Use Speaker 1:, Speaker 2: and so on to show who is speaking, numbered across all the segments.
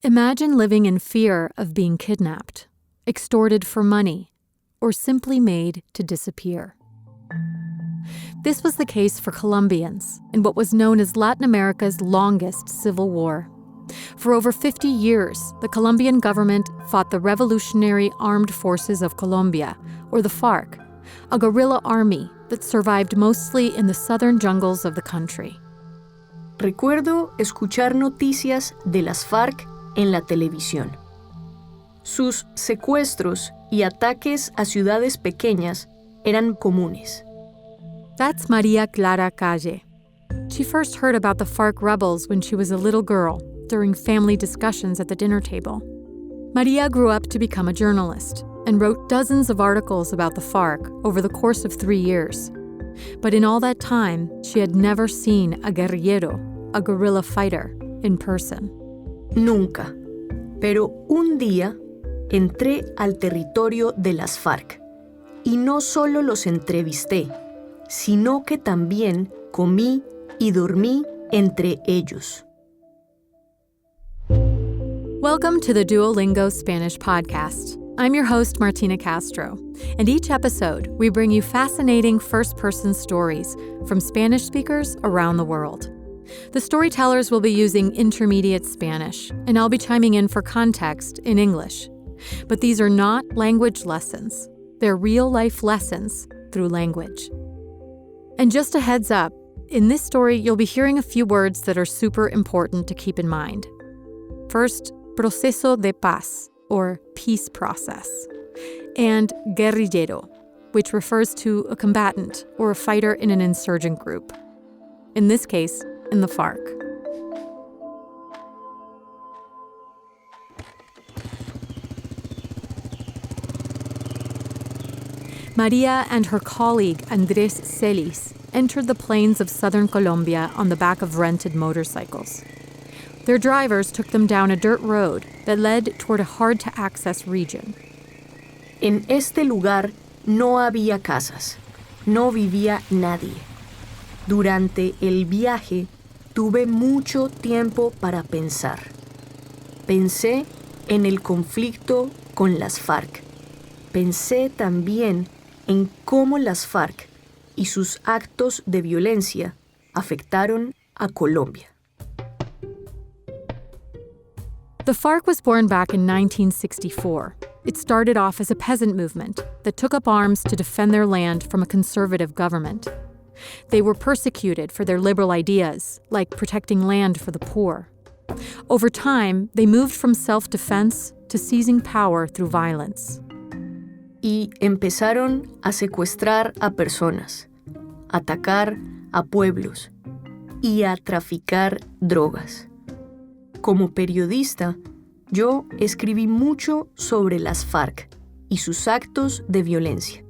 Speaker 1: Imagine living in fear of being kidnapped, extorted for money, or simply made to disappear. This was the case for Colombians in what was known as Latin America's longest civil war. For over 50 years, the Colombian government fought the Revolutionary Armed Forces of Colombia, or the FARC, a guerrilla army that survived mostly in the southern jungles of the country.
Speaker 2: Recuerdo escuchar noticias de las FARC en la televisión. Sus secuestros y ataques a ciudades pequeñas eran comunes.
Speaker 1: That's María Clara Calle. She first heard about the FARC rebels when she was a little girl, during family discussions at the dinner table. María grew up to become a journalist and wrote dozens of articles about the FARC over the course of 3 years. But in all that time, she had never seen a guerrillero, a guerrilla fighter, in person.
Speaker 2: Nunca. Pero un día entré al territorio de las FARC y no solo los entrevisté, sino que también comí y dormí entre ellos.
Speaker 1: Welcome to the Duolingo Spanish Podcast. I'm your host, Martina Castro, and each episode we bring you fascinating first-person stories from Spanish speakers around the world. The storytellers will be using intermediate Spanish, and I'll be chiming in for context in English. But these are not language lessons. They're real-life lessons through language. And just a heads up, in this story you'll be hearing a few words that are super important to keep in mind. First, proceso de paz, or peace process, and guerrillero, which refers to a combatant or a fighter in an insurgent group. In this case, in the FARC. María and her colleague Andrés Celis entered the plains of southern Colombia on the back of rented motorcycles. Their drivers took them down a dirt road that led toward a hard-to-access region.
Speaker 2: En este lugar no había casas, no vivía nadie. Durante el viaje tuve mucho tiempo para pensar. Pensé en el conflicto con las FARC. Pensé también en cómo las FARC y sus actos de violencia afectaron a Colombia.
Speaker 1: The FARC was born back in 1964. It started off as a peasant movement that took up arms to defend their land from a conservative government. They were persecuted for their liberal ideas, like protecting land for the poor. Over time, they moved from self-defense to seizing power through violence.
Speaker 2: Y empezaron a secuestrar a personas, atacar a pueblos y a traficar drogas. Como periodista, yo escribí mucho sobre las FARC y sus actos de violencia.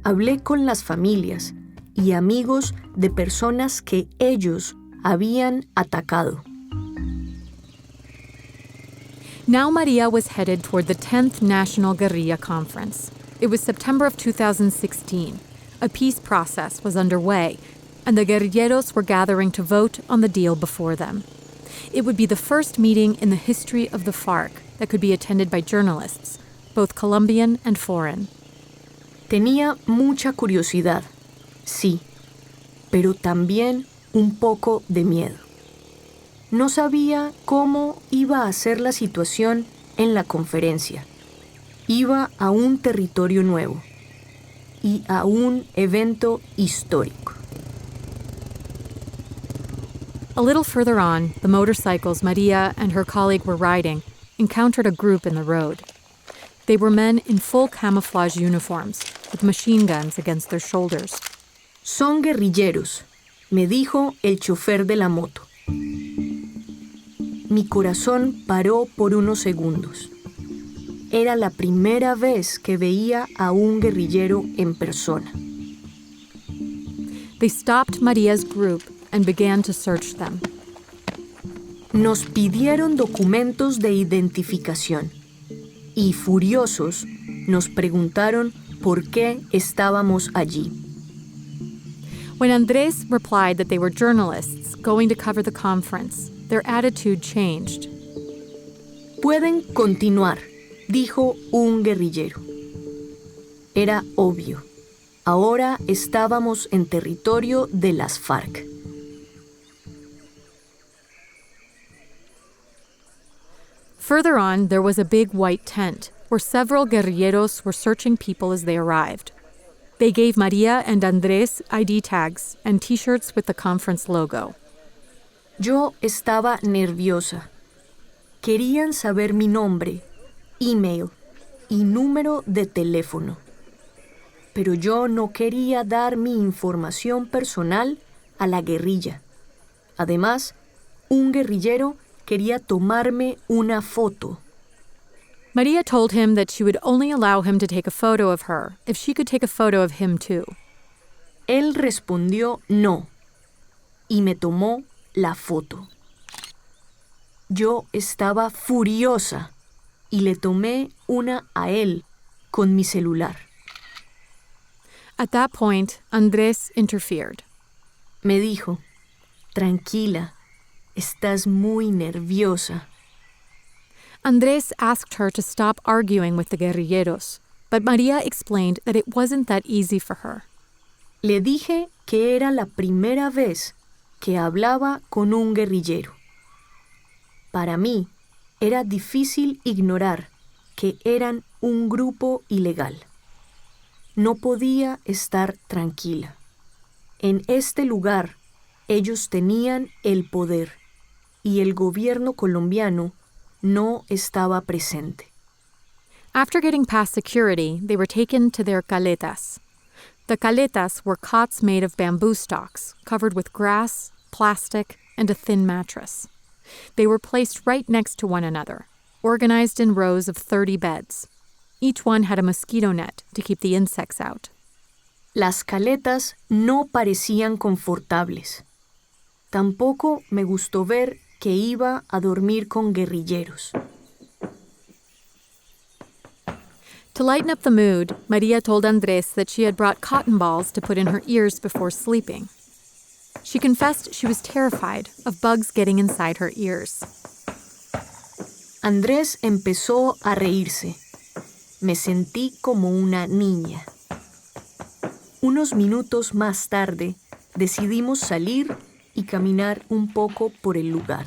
Speaker 2: Hablé con las familias y amigos de personas que ellos habían atacado.
Speaker 1: Now María was headed toward the 10th National Guerrilla Conference. It was September of 2016. A peace process was underway, and the guerrilleros were gathering to vote on the deal before them. It would be the first meeting in the history of the FARC that could be attended by journalists, both Colombian and foreign.
Speaker 2: Tenía mucha curiosidad, sí, pero también un poco de miedo. No sabía cómo iba a ser la situación en la conferencia. Iba a un territorio nuevo y a un evento histórico.
Speaker 1: A little further on, the motorcycles María and her colleague were riding encountered a group in the road. They were men in full camouflage uniforms, with machine guns against their shoulders.
Speaker 2: Son guerrilleros, me dijo el chofer de la moto. Mi corazón paró por unos segundos. Era la primera vez que veía a un guerrillero en persona.
Speaker 1: They stopped María's group and began to search them.
Speaker 2: Nos pidieron documentos de identificación y furiosos nos preguntaron por qué estábamos allí.
Speaker 1: When Andrés replied that they were journalists going to cover the conference, their attitude changed.
Speaker 2: Pueden continuar, dijo un guerrillero. Era obvio. Ahora estábamos en territorio de las FARC.
Speaker 1: Further on, there was a big white tent where several guerrilleros were searching people as they arrived. They gave Maria and Andrés ID tags and T-shirts with the conference logo.
Speaker 2: Yo estaba nerviosa. Querían saber mi nombre, email y número de teléfono. Pero yo no quería dar mi información personal a la guerrilla. Además, un guerrillero quería tomarme una foto.
Speaker 1: Maria told him that she would only allow him to take a photo of her if she could take a photo of him too.
Speaker 2: Él respondió no y me tomó la foto. Yo estaba furiosa y le tomé una a él con mi celular.
Speaker 1: At that point, Andrés interfered.
Speaker 2: Me dijo, tranquila, estás muy nerviosa.
Speaker 1: Andrés asked her to stop arguing with the guerrilleros, but Maria explained that it wasn't that easy for her.
Speaker 2: Le dije que era la primera vez que hablaba con un guerrillero. Para mí, era difícil ignorar que eran un grupo ilegal. No podía estar tranquila. En este lugar, ellos tenían el poder y el gobierno colombiano no estaba presente.
Speaker 1: After getting past security, they were taken to their caletas. The caletas were cots made of bamboo stalks, covered with grass, plastic, and a thin mattress. They were placed right next to one another, organized in rows of 30 beds. Each one had a mosquito net to keep the insects out.
Speaker 2: Las caletas no parecían confortables. Tampoco me gustó ver que iba a dormir con guerrilleros.
Speaker 1: To lighten up the mood, Maria told Andrés that she had brought cotton balls to put in her ears before sleeping. She confessed she was terrified of bugs getting inside her ears.
Speaker 2: Andrés empezó a reírse. Me sentí como una niña. Unos minutos más tarde, decidimos salir y caminar un poco por el lugar.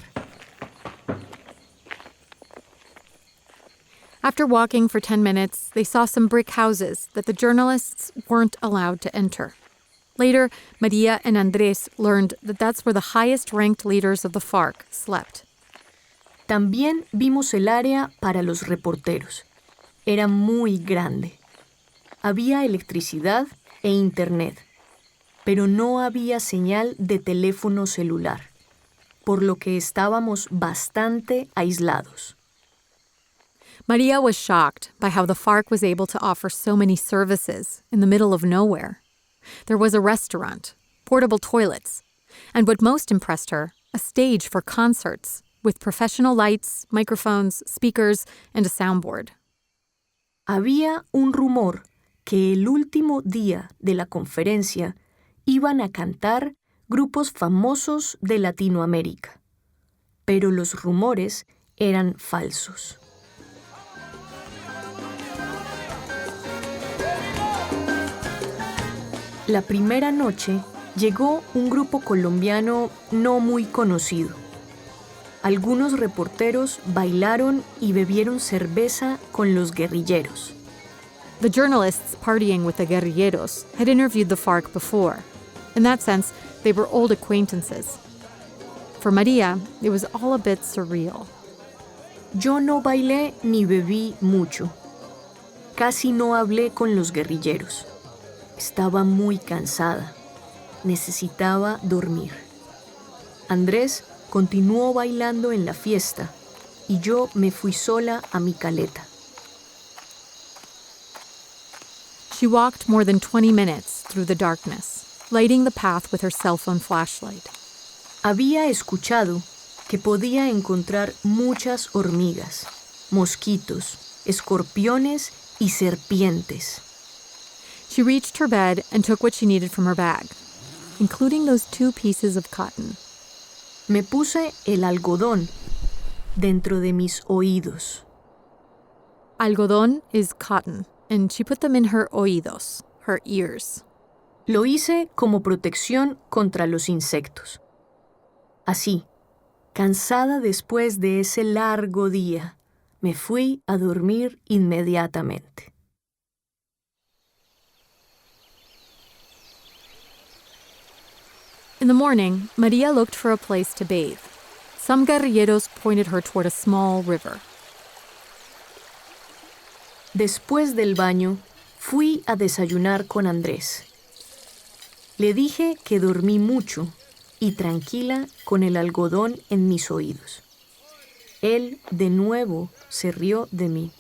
Speaker 1: After walking for 10 minutes, they saw some brick houses that the journalists weren't allowed to enter. Later, Maria and Andrés learned that that's where the highest-ranked leaders of the FARC slept.
Speaker 2: También vimos el área para los reporteros. Era muy grande. Había electricidad e internet, pero no había señal de teléfono celular, por lo que estábamos bastante aislados.
Speaker 1: Maria was shocked by how the FARC was able to offer so many services in the middle of nowhere. There was a restaurant, portable toilets, and what most impressed her, a stage for concerts with professional lights, microphones, speakers, and a soundboard.
Speaker 2: Había un rumor que el último día de la conferencia iban a cantar grupos famosos de Latinoamérica, pero los rumores eran falsos. La primera noche llegó un grupo colombiano no muy conocido. Algunos reporteros bailaron y bebieron cerveza con los guerrilleros.
Speaker 1: The journalists partying with the guerrilleros had interviewed the FARC before. In that sense, they were old acquaintances. For Maria, it was all a bit surreal.
Speaker 2: Yo no bailé ni bebí mucho. Casi no hablé con los guerrilleros. Estaba muy cansada. Necesitaba dormir. Andrés continuó bailando en la fiesta y yo me fui sola a mi caleta.
Speaker 1: She walked more than 20 minutes through the darkness, lighting the path with her cell phone flashlight.
Speaker 2: Había escuchado que podía encontrar muchas hormigas, mosquitos, escorpiones y serpientes.
Speaker 1: She reached her bed and took what she needed from her bag, including those 2 pieces of cotton.
Speaker 2: Me puse el algodón dentro de mis oídos.
Speaker 1: Algodón is cotton, and she put them in her oídos, her ears.
Speaker 2: Lo hice como protección contra los insectos. Así, cansada después de ese largo día, me fui a dormir inmediatamente.
Speaker 1: In the morning, Maria looked for a place to bathe. Some guerrilleros pointed her toward a small river.
Speaker 2: Después del baño, fui a desayunar con Andrés. Le dije que dormí mucho y tranquila con el algodón en mis oídos. Él, de nuevo, se rió de mí.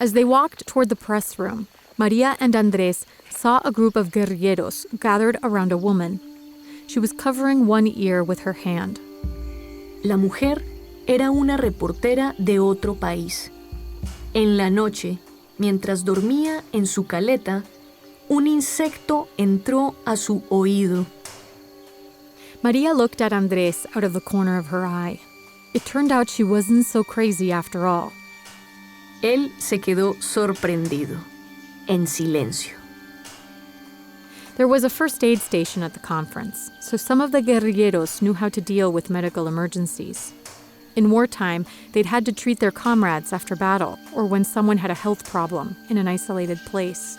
Speaker 1: As they walked toward the press room, Maria and Andrés saw a group of guerrilleros gathered around a woman. She was covering one ear with her hand.
Speaker 2: La mujer era una reportera de otro país. En la noche, mientras dormía en su caleta, un insecto entró a su oído.
Speaker 1: Maria looked at Andrés out of the corner of her eye. It turned out she wasn't so crazy after all.
Speaker 2: Él se quedó sorprendido, en silencio.
Speaker 1: There was a first aid station at the conference, so some of the guerrilleros knew how to deal with medical emergencies. In wartime, they'd had to treat their comrades after battle or when someone had a health problem in an isolated place.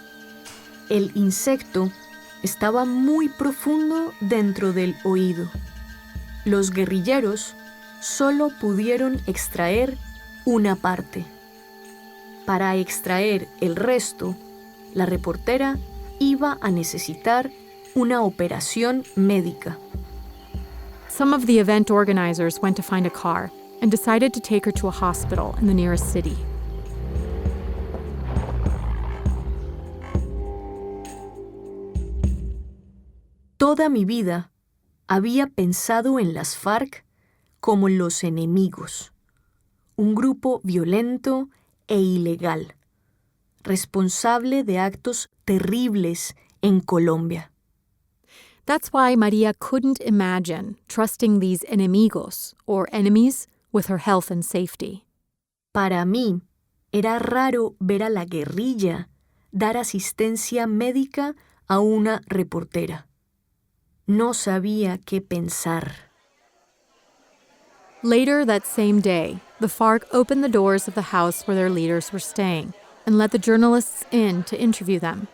Speaker 2: El insecto estaba muy profundo dentro del oído. Los guerrilleros solo pudieron extraer una parte. Para extraer el resto, la reportera iba a necesitar una operación médica.
Speaker 1: Some of the event organizers went to find a car and decided to take her to a hospital in the nearest city.
Speaker 2: Toda mi vida había pensado en las FARC como los enemigos, un grupo violento e ilegal, responsable de actos terribles en Colombia.
Speaker 1: That's why Maria couldn't imagine trusting these enemigos, or enemies, with her health and safety.
Speaker 2: Para mí, era raro ver a la guerrilla dar asistencia médica a una reportera. No sabía qué pensar.
Speaker 1: Later that same day, the FARC opened the doors of the house where their leaders were staying and let the journalists in to interview them.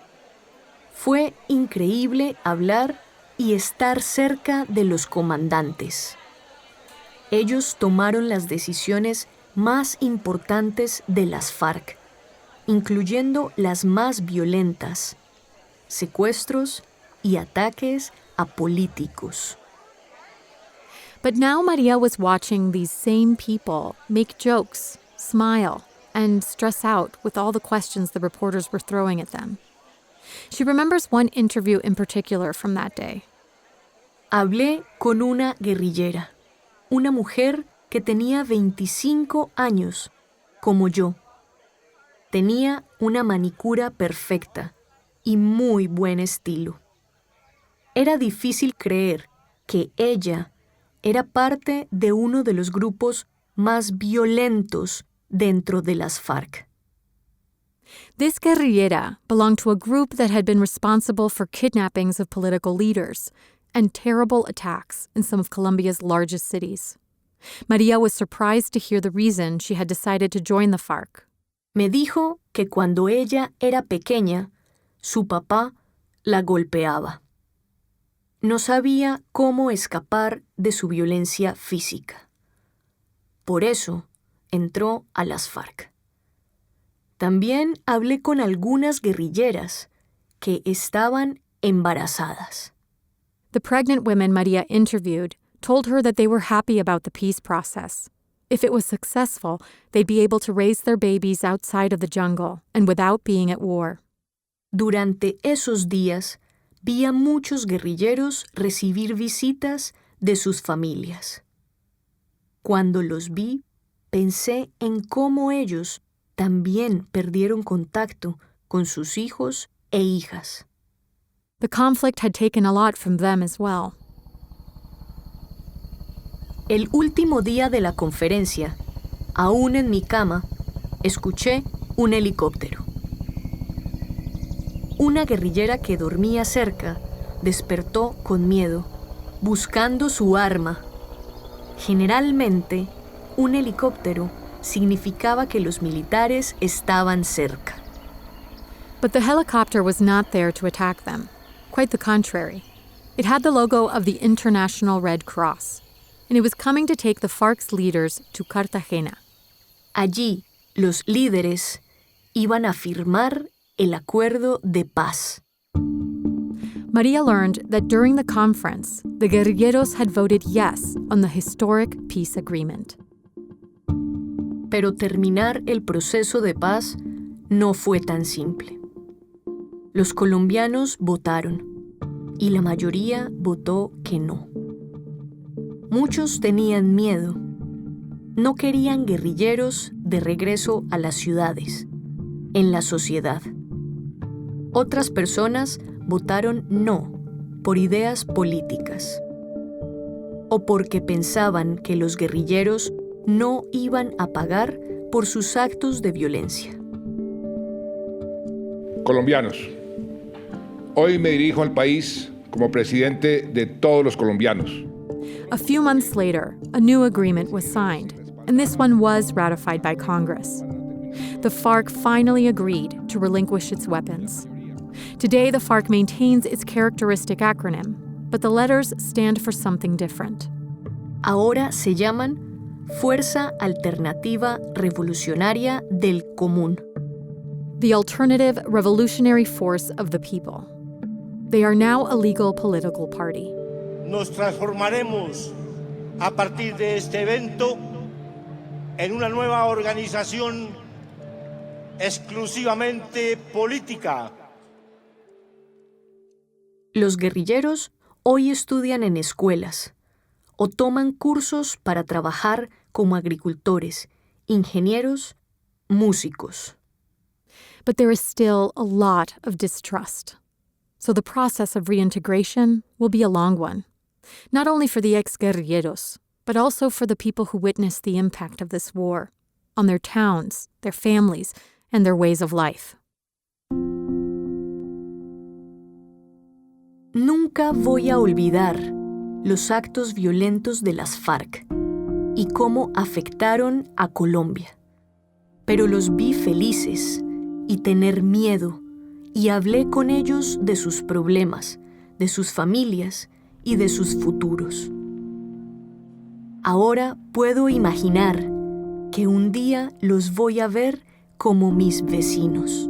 Speaker 2: Fue increíble hablar y estar cerca de los comandantes. Ellos tomaron las decisiones más importantes de las FARC, incluyendo las más violentas, secuestros y ataques a políticos.
Speaker 1: But now Maria was watching these same people make jokes, smile, and stress out with all the questions the reporters were throwing at them. She remembers one interview in particular from that day.
Speaker 2: Hablé con una guerrillera, una mujer que tenía 25 años, como yo. Tenía una manicura perfecta y muy buen estilo. Era difícil creer que ella era parte de uno de los grupos más violentos dentro de las FARC.
Speaker 1: This guerrillera belonged to a group that had been responsible for kidnappings of political leaders and terrible attacks in some of Colombia's largest cities. Maria was surprised to hear the reason she had decided to join the FARC.
Speaker 2: Me dijo que cuando ella era pequeña, su papá la golpeaba. No sabía cómo escapar de su violencia física. Por eso entró a las FARC. También hablé con algunas guerrilleras que estaban embarazadas.
Speaker 1: The pregnant women Maria interviewed told her that they were happy about the peace process. If it was successful, they'd be able to raise their babies outside of the jungle and without being at war.
Speaker 2: Durante esos días, vi a muchos guerrilleros recibir visitas de sus familias. Cuando los vi, pensé en cómo ellos también perdieron contacto con sus hijos e hijas.
Speaker 1: The conflict had taken a lot from them as well.
Speaker 2: El último día de la conferencia, aún en mi cama, escuché un helicóptero. Una guerrillera que dormía cerca despertó con miedo, buscando su arma. Generalmente, un helicóptero significaba que los militares estaban cerca.
Speaker 1: But the helicopter was not there to attack them. Quite the contrary. It had the logo of the International Red Cross, and it was coming to take the FARC's leaders to Cartagena.
Speaker 2: Allí, los líderes iban a firmar el acuerdo de paz.
Speaker 1: Maria learned that during the conference, the guerrilleros had voted yes on the historic peace agreement.
Speaker 2: Pero terminar el proceso de paz no fue tan simple. Los colombianos votaron y la mayoría votó que no. Muchos tenían miedo. No querían guerrilleros de regreso a las ciudades, en la sociedad. Otras personas votaron no por ideas políticas o porque pensaban que los guerrilleros no iban a pagar por sus actos de violencia.
Speaker 3: Colombianos, hoy me dirijo al país como presidente de todos los colombianos.
Speaker 1: A few months later, a new agreement was signed, and this one was ratified by Congress. The FARC finally agreed to relinquish its weapons. Today, the FARC maintains its characteristic acronym, but the letters stand for something different.
Speaker 2: Ahora se llaman Fuerza Alternativa Revolucionaria del Común.
Speaker 1: The Alternative Revolutionary Force of the People. They are now a legal political party.
Speaker 4: Nos transformaremos a partir de este evento en una nueva organización exclusivamente política.
Speaker 2: Los guerrilleros hoy estudian en escuelas o toman cursos para trabajar como agricultores, ingenieros, músicos.
Speaker 1: But there is still a lot of distrust. So the process of reintegration will be a long one, not only for the ex-guerrilleros, but also for the people who witnessed the impact of this war on their towns, their families, and their ways of life.
Speaker 2: Nunca voy a olvidar los actos violentos de las FARC y cómo afectaron a Colombia. Pero los vi felices y tener miedo y hablé con ellos de sus problemas, de sus familias y de sus futuros. Ahora puedo imaginar que un día los voy a ver como mis vecinos.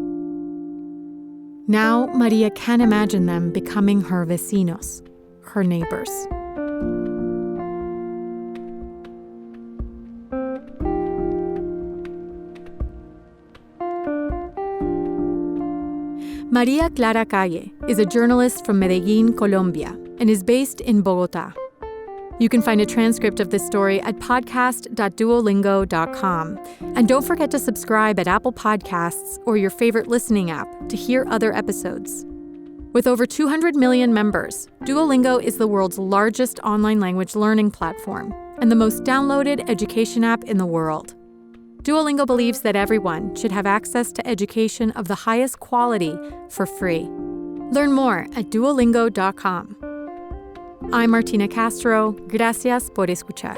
Speaker 1: Now, Maria can imagine them becoming her vecinos, her neighbors. Maria Clara Calle is a journalist from Medellín, Colombia, and is based in Bogotá. You can find a transcript of this story at podcast.duolingo.com. And don't forget to subscribe at Apple Podcasts or your favorite listening app to hear other episodes. With over 200 million members, Duolingo is the world's largest online language learning platform and the most downloaded education app in the world. Duolingo believes that everyone should have access to education of the highest quality for free. Learn more at duolingo.com. I'm Martina Castro. Gracias por escuchar.